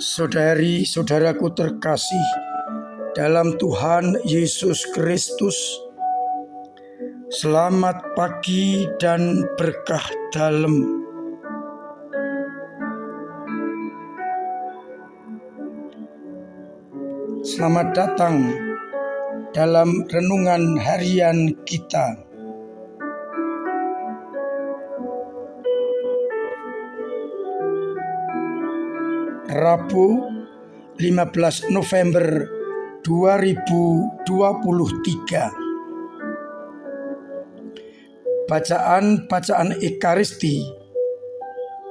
Saudari-saudaraku terkasih dalam Tuhan Yesus Kristus, selamat pagi dan berkah dalam. Selamat datang dalam renungan harian kita. Rabu 15 November 2023. Bacaan Ekaristi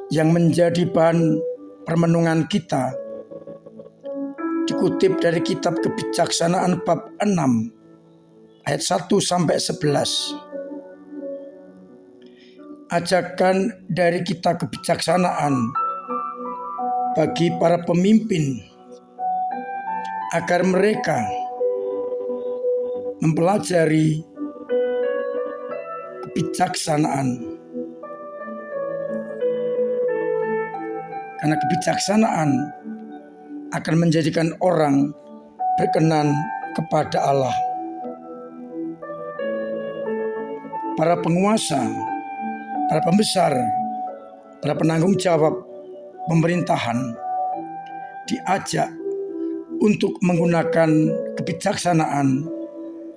yang menjadi bahan permenungan kita dikutip dari kitab Kebijaksanaan bab 6 ayat 1 sampai 11. Ajakan dari kitab Kebijaksanaan bagi para pemimpin agar mereka mempelajari kebijaksanaan, karena kebijaksanaan akan menjadikan orang berkenan kepada Allah. Para penguasa, para pembesar, para penanggung jawab pemerintahan diajak untuk menggunakan kebijaksanaan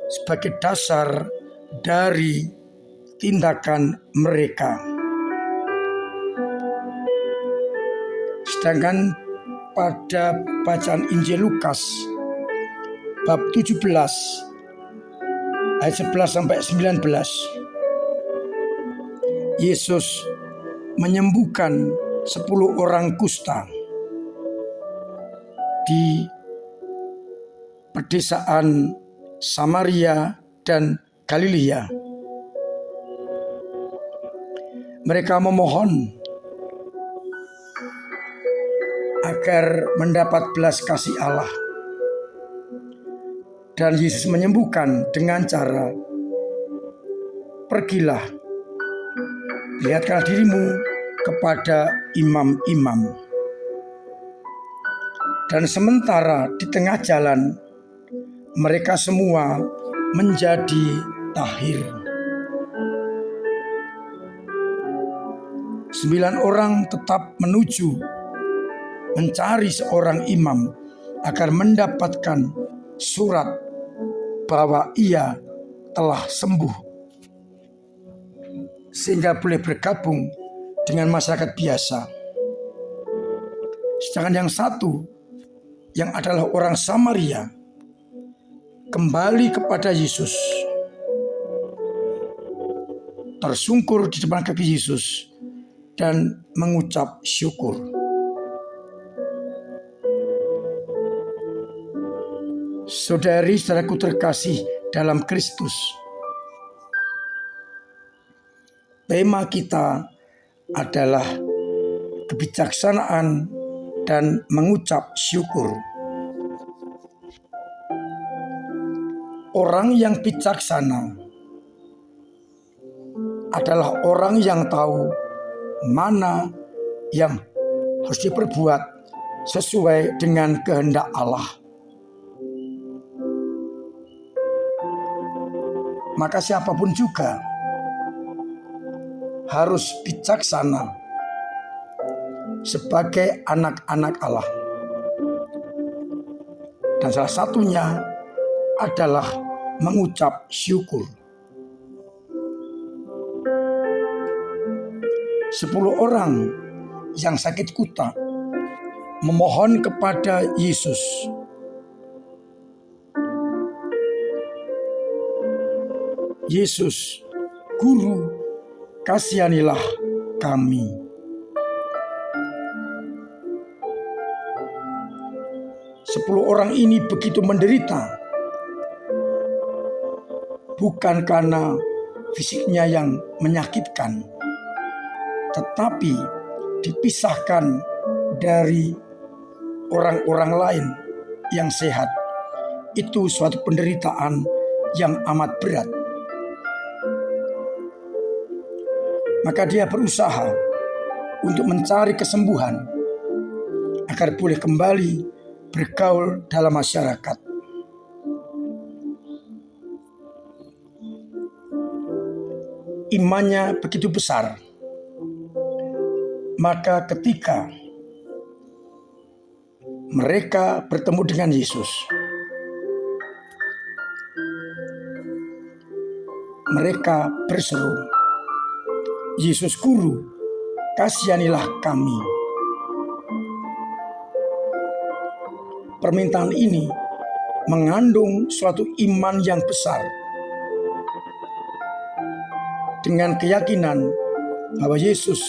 sebagai dasar dari tindakan mereka. Sedangkan pada bacaan Injil Lukas bab 17 ayat 11 sampai 19, Yesus menyembuhkan 10 orang kusta di pedesaan Samaria dan Galilea. Mereka memohon agar mendapat belas kasih Allah, dan Yesus menyembuhkan dengan cara, "Pergilah, lihatkanlah dirimu kepada imam-imam." Dan sementara di tengah jalan, mereka semua menjadi tahir. 9 orang tetap mencari seorang imam agar mendapatkan surat bahwa ia telah sembuh, sehingga boleh bergabung dengan masyarakat biasa. Sedangkan yang satu, yang adalah orang Samaria, kembali kepada Yesus, tersungkur di depan kaki Yesus dan mengucap syukur. Saudari-saudaraku terkasih dalam Kristus, tema kita adalah kebijaksanaan dan mengucap syukur. Orang yang bijaksana adalah orang yang tahu mana yang harus diperbuat sesuai dengan kehendak Allah. Maka siapapun juga harus bijaksana sebagai anak-anak Allah. Dan salah satunya adalah mengucap syukur. 10 orang yang sakit kuta memohon kepada Yesus, "Yesus, Guru, kasihanilah kami." Sepuluh orang ini begitu menderita, bukan karena fisiknya yang menyakitkan, tetapi dipisahkan dari orang-orang lain yang sehat. Itu suatu penderitaan yang amat berat. Maka dia berusaha untuk mencari kesembuhan agar boleh kembali bergaul dalam masyarakat. Imannya begitu besar, maka ketika mereka bertemu dengan Yesus, mereka berseru, "Yesus Guru, kasihanilah kami." Permintaan ini mengandung suatu iman yang besar, dengan keyakinan bahwa Yesus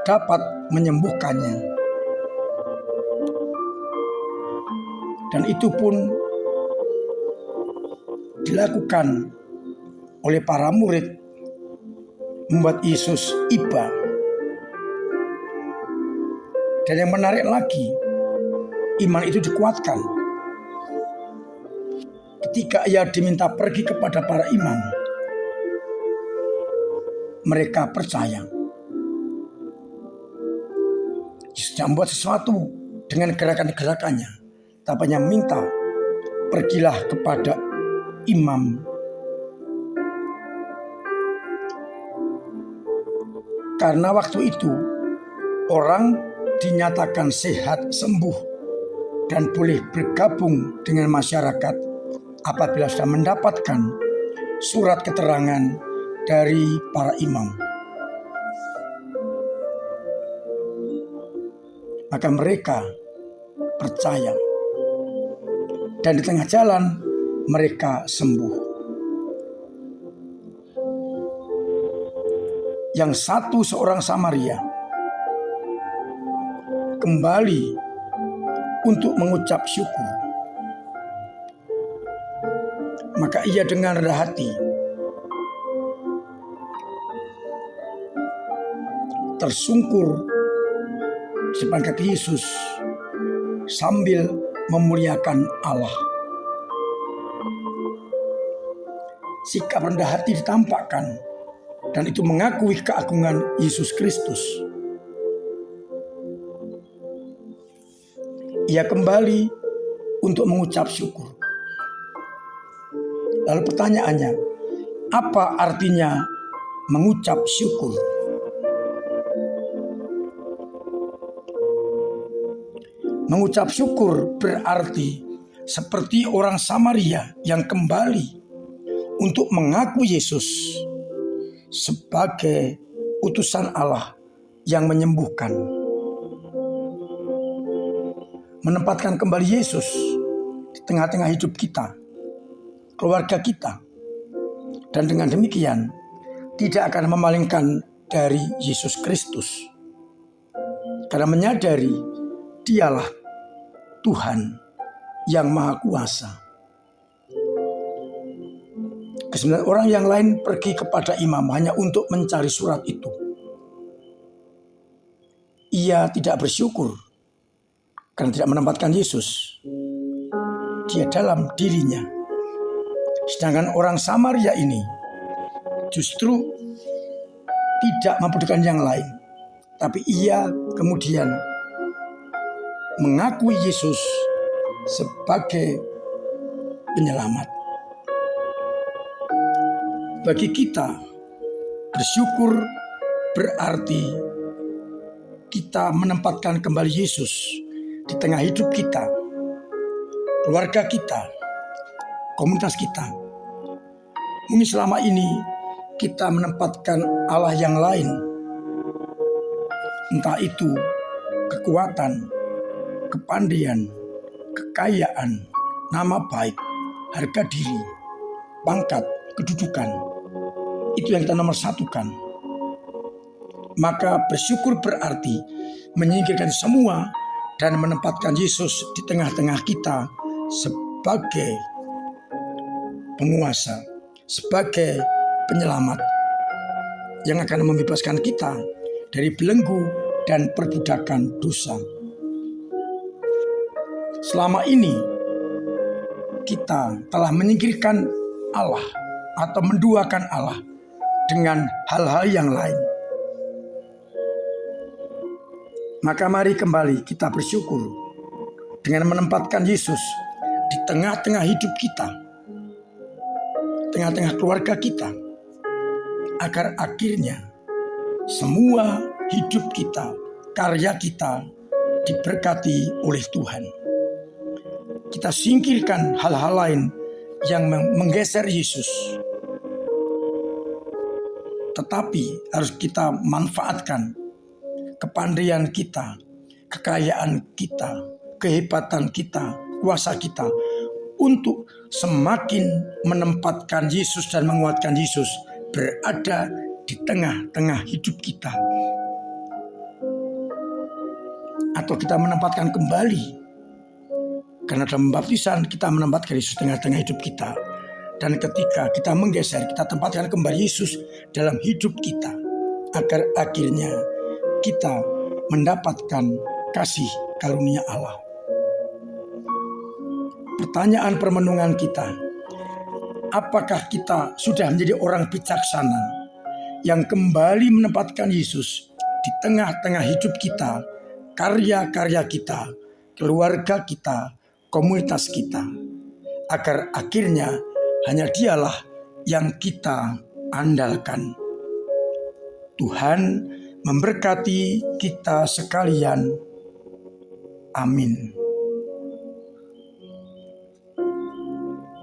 dapat menyembuhkannya. Dan itu pun dilakukan oleh para murid, membuat Yesus iba. Dan yang menarik lagi, iman itu dikuatkan ketika ia diminta pergi kepada para imam. Mereka percaya Yesus tidak membuat sesuatu dengan gerakan-gerakannya, tapi hanya minta, "Pergilah kepada imam." Karena waktu itu orang dinyatakan sehat, sembuh, dan boleh bergabung dengan masyarakat apabila sudah mendapatkan surat keterangan dari para imam. Maka mereka percaya, dan di tengah jalan mereka sembuh. Yang satu, seorang Samaria, kembali untuk mengucap syukur. Maka ia dengan rendah hati tersungkur di depan kaki Yesus sambil memuliakan Allah. Sikap rendah hati ditampakkan, dan itu mengakui keagungan Yesus Kristus. Ia kembali untuk mengucap syukur. Lalu pertanyaannya, apa artinya mengucap syukur? Mengucap syukur berarti seperti orang Samaria yang kembali untuk mengaku Yesus sebagai utusan Allah yang menyembuhkan. Menempatkan kembali Yesus di tengah-tengah hidup kita, keluarga kita, dan dengan demikian tidak akan memalingkan dari Yesus Kristus, karena menyadari Dialah Tuhan yang Maha Kuasa. Kesembilan orang yang lain pergi kepada imam hanya untuk mencari surat itu. Ia tidak bersyukur karena tidak menempatkan Yesus Dia dalam dirinya. Sedangkan orang Samaria ini justru tidak membutuhkan yang lain, tapi ia kemudian mengakui Yesus sebagai penyelamat. Bagi kita, bersyukur berarti kita menempatkan kembali Yesus di tengah hidup kita, keluarga kita, komunitas kita. Mungkin selama ini kita menempatkan Allah yang lain, entah itu kekuatan, kepandaian, kekayaan, nama baik, harga diri, pangkat, kedudukan. Itu yang kita nomor satukan. Maka bersyukur berarti menyingkirkan semua dan menempatkan Yesus di tengah-tengah kita sebagai penguasa, sebagai penyelamat yang akan membebaskan kita dari belenggu dan perbudakan dosa. Selama ini kita telah menyingkirkan Allah atau menduakan Allah dengan hal-hal yang lain. Maka mari kembali kita bersyukur dengan menempatkan Yesus di tengah-tengah hidup kita, tengah-tengah keluarga kita, agar akhirnya semua hidup kita, karya kita diberkati oleh Tuhan. Kita singkirkan hal-hal lain yang menggeser Yesus, tetapi harus kita manfaatkan kepandaian kita, kekayaan kita, kehebatan kita, kuasa kita untuk semakin menempatkan Yesus dan menguatkan Yesus berada di tengah-tengah hidup kita. Atau kita menempatkan kembali, karena dalam baptisan kita menempatkan Yesus tengah-tengah hidup kita. Dan ketika kita menggeser, kita tempatkan kembali Yesus dalam hidup kita, agar akhirnya kita mendapatkan kasih karunia Allah. Pertanyaan permenungan kita, apakah kita sudah menjadi orang bijaksana yang kembali menempatkan Yesus di tengah-tengah hidup kita, karya-karya kita, keluarga kita, komunitas kita, agar akhirnya hanya Dialah yang kita andalkan. Tuhan memberkati kita sekalian. Amin.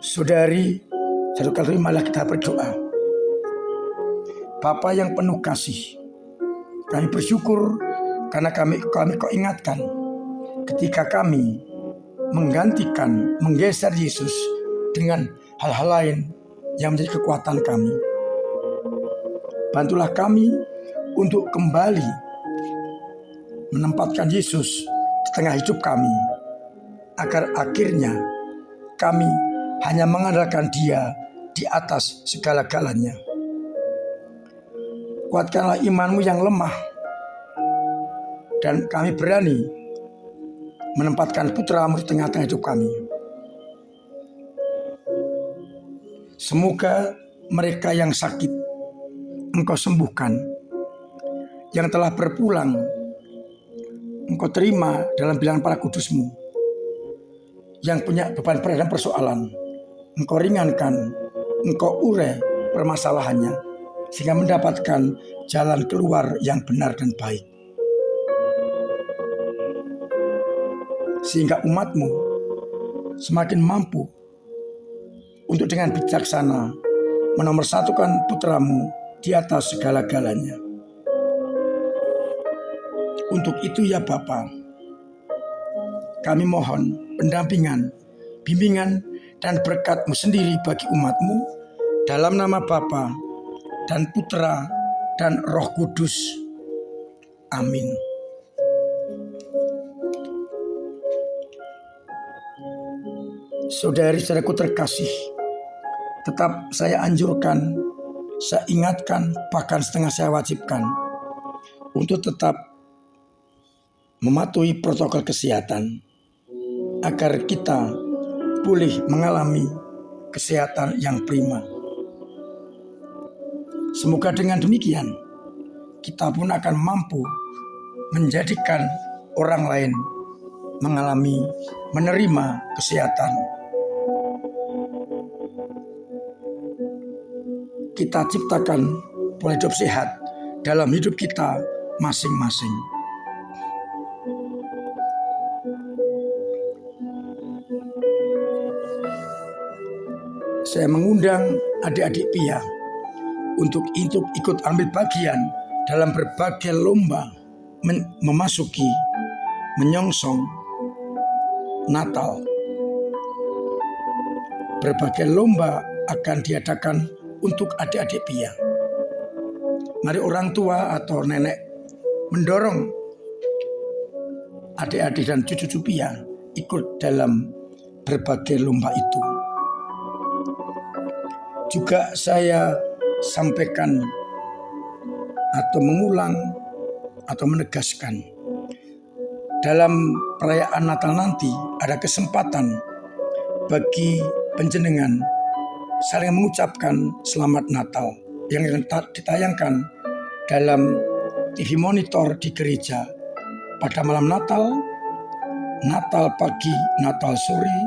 Saudari, satu kali malah kita berdoa. Bapa yang penuh kasih, kami bersyukur karena kami kau ingatkan ketika kami menggeser Yesus dengan hal-hal lain yang menjadi kekuatan kami. Bantulah kami untuk kembali menempatkan Yesus di tengah hidup kami, agar akhirnya kami hanya mengandalkan Dia di atas segala-galanya. Kuatkanlah imanmu yang lemah, dan kami berani menempatkan putra-Mu di tengah-tengah hidup kami. Semoga mereka yang sakit Engkau sembuhkan, yang telah berpulang Engkau terima dalam bilangan para kudus-Mu, yang punya beban berat dan persoalan Engkau ringankan, Engkau urai permasalahannya, sehingga mendapatkan jalan keluar yang benar dan baik. Sehingga umat-Mu semakin mampu untuk dengan bijaksana menomorsatukan putra-Mu di atas segala-galanya. Untuk itu ya Bapa, kami mohon pendampingan, bimbingan, dan berkat-Mu sendiri bagi umat-Mu, dalam nama Bapa dan Putra dan Roh Kudus. Amin. Saudari-saudaraku terkasih, tetap saya anjurkan, saya ingatkan, bahkan setengah saya wajibkan untuk tetap mematuhi protokol kesehatan agar kita boleh mengalami kesehatan yang prima. Semoga dengan demikian kita pun akan mampu menjadikan orang lain menerima kesehatan. Kita ciptakan pola hidup sehat dalam hidup kita masing-masing. Saya mengundang adik-adik Pia untuk ikut ambil bagian dalam berbagai lomba memasuki menyongsong Natal. Berbagai lomba akan diadakan untuk adik-adik Pia. Mari orang tua atau nenek mendorong adik-adik dan cucu-cucu Pia ikut dalam berbagai lomba itu. Juga saya sampaikan atau mengulang atau menegaskan, dalam perayaan Natal nanti ada kesempatan bagi panjenengan saling mengucapkan selamat Natal yang ditayangkan dalam TV monitor di gereja pada malam Natal, Natal pagi, Natal sore,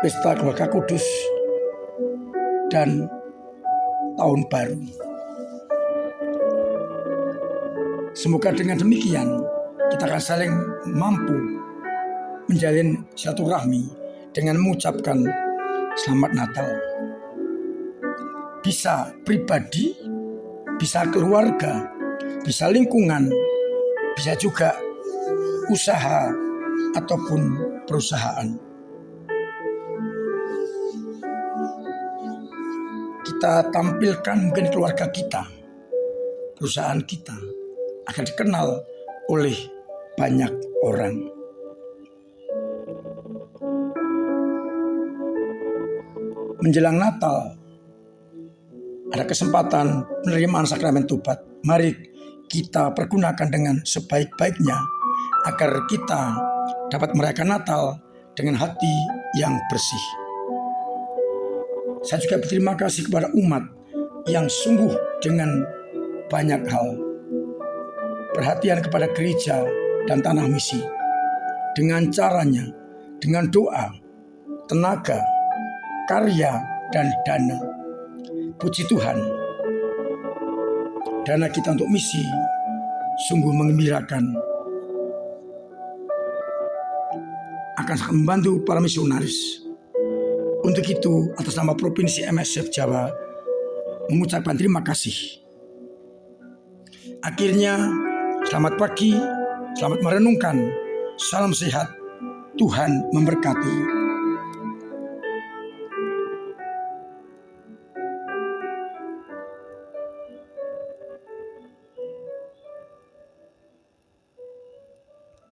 pesta keluarga kudus, dan tahun baru. Semoga dengan demikian kita akan saling mampu menjalin silaturahmi dengan mengucapkan selamat Natal. Bisa pribadi, bisa keluarga, bisa lingkungan, bisa juga usaha ataupun perusahaan. Kita tampilkan mungkin keluarga kita, perusahaan kita akan dikenal oleh banyak orang. Menjelang Natal, ada kesempatan penerimaan sakramen tobat. Mari kita pergunakan dengan sebaik-baiknya agar kita dapat merayakan Natal dengan hati yang bersih. Saya juga berterima kasih kepada umat yang sungguh dengan banyak hal perhatian kepada gereja dan tanah misi dengan caranya, dengan doa, tenaga, karya, dan dana. Puji Tuhan, dana kita untuk misi sungguh menggembirakan, akan membantu para misionaris. Untuk itu, atas nama Provinsi MSF Jawa, mengucapkan terima kasih. Akhirnya, selamat pagi, selamat merenungkan, salam sehat, Tuhan memberkati.